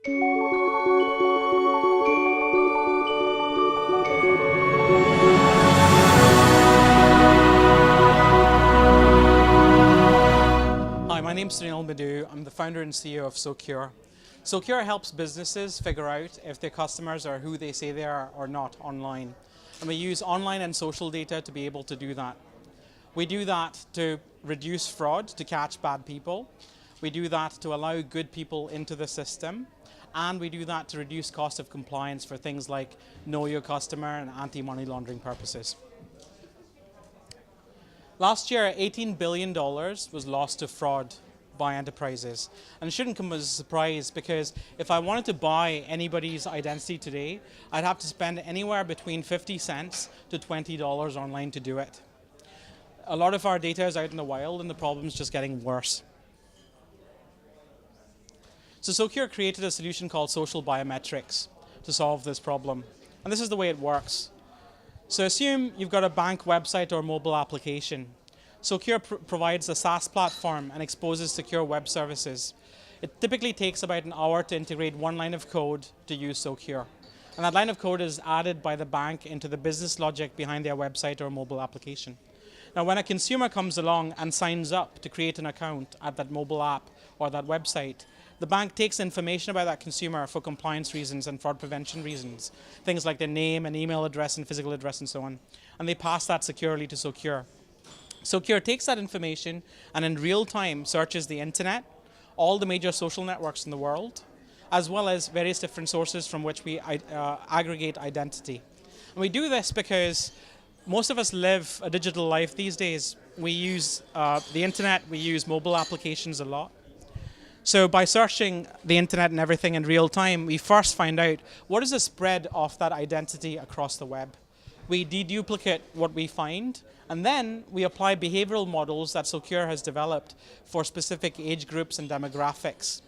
Hi, my name's Sunil Madhu. I'm the founder and CEO of Socure. Socure helps businesses figure out if their customers are who they say they are or not online. And we use online and social data to be able to do that. We do that to reduce fraud, to catch bad people. We do that to allow good people into the system. And we do that to reduce cost of compliance for things like know your customer and anti-money laundering purposes. Last year, $18 billion was lost to fraud by enterprises. And it shouldn't come as a surprise, because if I wanted to buy anybody's identity today, I'd have to spend anywhere between 50 cents to $20 online to do it. A lot of our data is out in the wild, and the problem's just getting worse. So Socure created a solution called social biometrics to solve this problem. And this is the way it works. So assume you've got a bank website or mobile application. Socure provides a SaaS platform and exposes secure web services. It typically takes about an hour to integrate one line of code to use Socure. And that line of code is added by the bank into the business logic behind their website or mobile application. Now, when a consumer comes along and signs up to create an account at that mobile app or that website, the bank takes information about that consumer for compliance reasons and fraud prevention reasons, things like their name and email address and physical address and so on, and they pass that securely to Socure. Socure takes that information and in real time searches the internet, all the major social networks in the world, as well as various different sources from which we aggregate identity. And we do this because most of us live a digital life these days. We use the internet, we use mobile applications a lot. So by searching the internet and everything in real time, we first find out what is the spread of that identity across the web. We deduplicate what we find, and then we apply behavioral models that Socure has developed for specific age groups and demographics.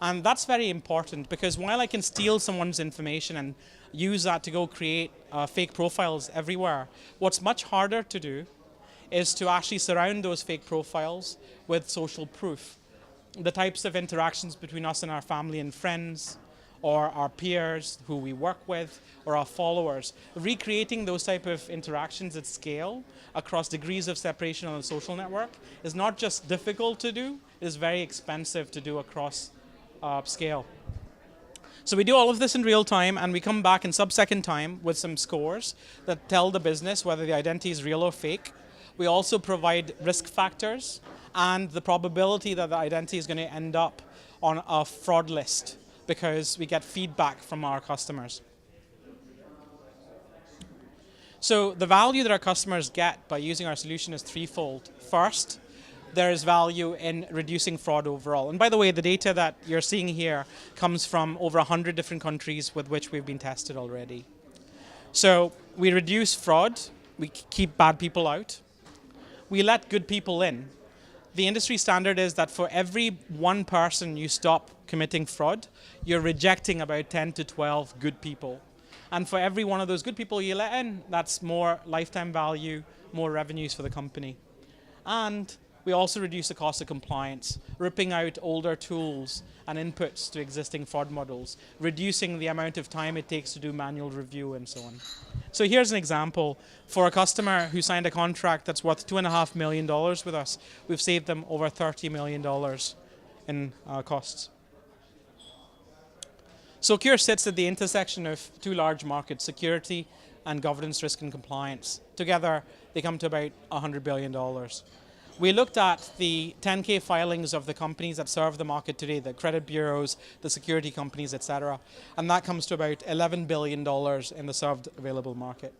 And that's very important, because while I can steal someone's information and use that to go create fake profiles everywhere, what's much harder to do is to actually surround those fake profiles with social proof. The types of interactions between us and our family and friends, or our peers who we work with, or our followers. Recreating those type of interactions at scale across degrees of separation on a social network is not just difficult to do, it is very expensive to do across scale. So we do all of this in real time, and we come back in sub-second time with some scores that tell the business whether the identity is real or fake. We also provide risk factors and the probability that the identity is going to end up on a fraud list, because we get feedback from our customers. So the value that our customers get by using our solution is threefold. First, there is value in reducing fraud overall. And by the way, the data that you're seeing here comes from over 100 different countries with which we've been tested already. So we reduce fraud, we keep bad people out, we let good people in. The industry standard is that for every one person you stop committing fraud, you're rejecting about 10 to 12 good people. And for every one of those good people you let in, that's more lifetime value, more revenues for the company. And we also reduce the cost of compliance, ripping out older tools and inputs to existing fraud models, reducing the amount of time it takes to do manual review and so on. So here's an example. For a customer who signed a contract that's worth $2.5 million with us, we've saved them over $30 million in costs. Socure sits at the intersection of two large markets, security and governance, risk and compliance. Together, they come to about $100 billion. We looked at the 10K filings of the companies that serve the market today, the credit bureaus, the security companies, etc. And that comes to about $11 billion in the served available market.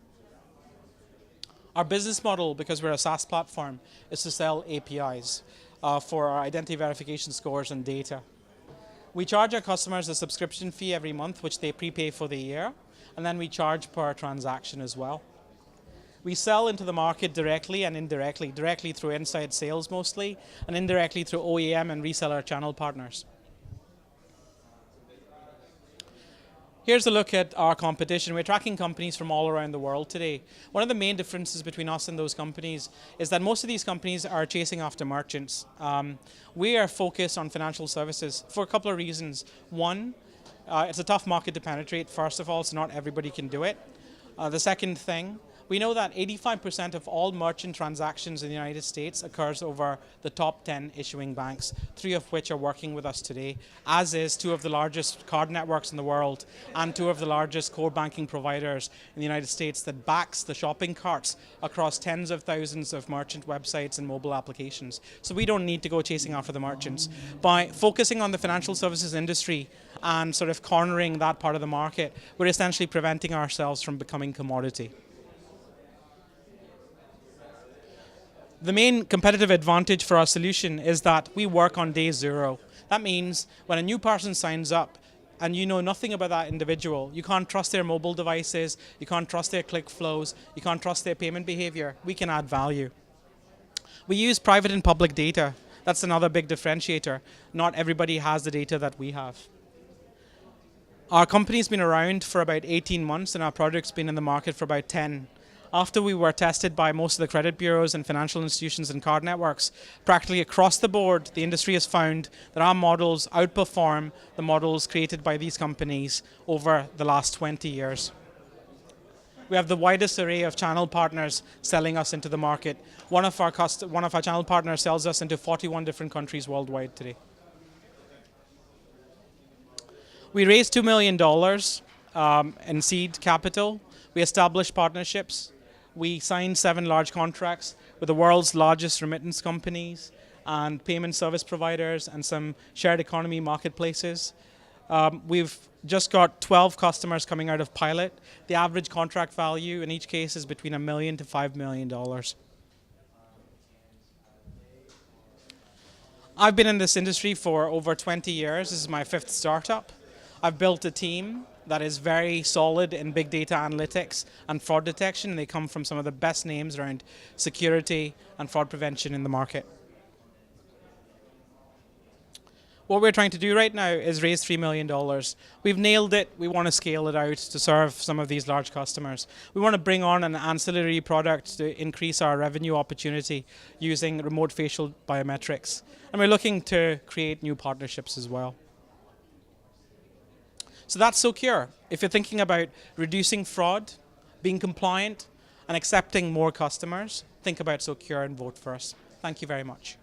Our business model, because we're a SaaS platform, is to sell APIs for our identity verification scores and data. We charge our customers a subscription fee every month, which they prepay for the year, and then we charge per transaction as well. We sell into the market directly and indirectly, directly through inside sales mostly, and indirectly through OEM and reseller channel partners. Here's a look at our competition. We're tracking companies from all around the world today. One of the main differences between us and those companies is that most of these companies are chasing after merchants. We are focused on financial services for a couple of reasons. One, It's a tough market to penetrate, first of all, so not everybody can do it. The second thing, we know that 85% of all merchant transactions in the United States occurs over the top 10 issuing banks, 3 of which are working with us today, as is 2 of the largest card networks in the world and 2 of the largest core banking providers in the United States that backs the shopping carts across tens of thousands of merchant websites and mobile applications. So we don't need to go chasing after the merchants. By focusing on the financial services industry and sort of cornering that part of the market, we're essentially preventing ourselves from becoming commodity. The main competitive advantage for our solution is that we work on day 0. That means when a new person signs up and you know nothing about that individual, you can't trust their mobile devices, you can't trust their click flows, you can't trust their payment behavior, we can add value. We use private and public data. That's another big differentiator. Not everybody has the data that we have. Our company's been around for about 18 months and our product's been in the market for about 10. After we were tested by most of the credit bureaus and financial institutions and card networks, practically across the board, the industry has found that our models outperform the models created by these companies over the last 20 years. We have the widest array of channel partners selling us into the market. One of our channel partners sells us into 41 different countries worldwide today. We raised $2 million in seed capital. We established partnerships. We signed 7 large contracts with the world's largest remittance companies and payment service providers and some shared economy marketplaces. We've just got 12 customers coming out of pilot. The average contract value in each case is between $1 million to $5 million. I've been in this industry for over 20 years. This is my 5th startup. I've built a team that is very solid in big data analytics and fraud detection. They come from some of the best names around security and fraud prevention in the market. What we're trying to do right now is raise $3 million. We've nailed it. We want to scale it out to serve some of these large customers. We want to bring on an ancillary product to increase our revenue opportunity using remote facial biometrics. And we're looking to create new partnerships as well. So that's Socure. If you're thinking about reducing fraud, being compliant, and accepting more customers, think about Socure and vote for us. Thank you very much.